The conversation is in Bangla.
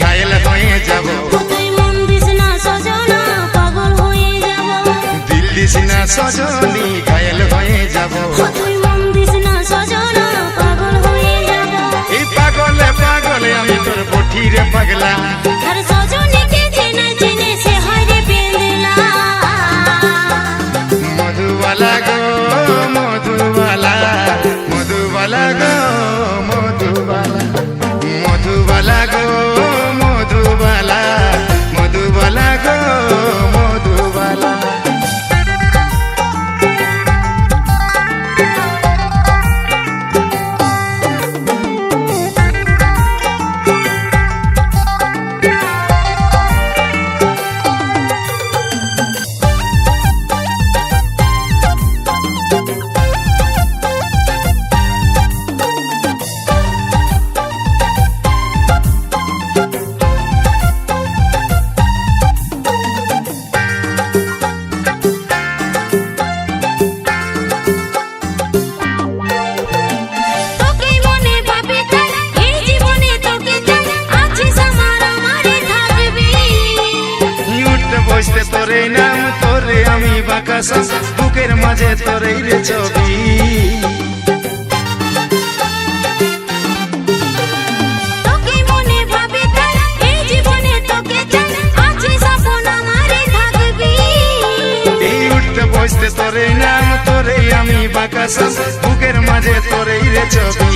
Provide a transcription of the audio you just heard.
ঘায়েল হয়ে যাব। তুই মন দিস না সজনা, পাগল হয়ে যাব। দিল দিস না সজনী, ঘায়েল হয়ে যাব। তুই মন দিস না সজনা, পাগল হয়ে যাব। এই পাগলে পাগলে আমি তোর বঠিরে পাগলা। আর সজনীকে চেনে চেনে সে হয় রে বেদনা। মধুবালা গো মধুবালা, মধুবালা গো মধুবালা, মধুবালা গো মধুবালা, মধুবালা গো মধুবালা। তোরে নাম তোরে আমি বাকাসা, বুকের মাঝে তোরে রে ছবি। তোকে মনে ভাবি তাই এই জীবনে তোকে চাই, আছে স্বপ্ন আমারে থাকবি। এই উঠতে বসতে তোরে নাম তোরে আমি বাকাসা, বুকের মাঝে তোরে রে ছবি।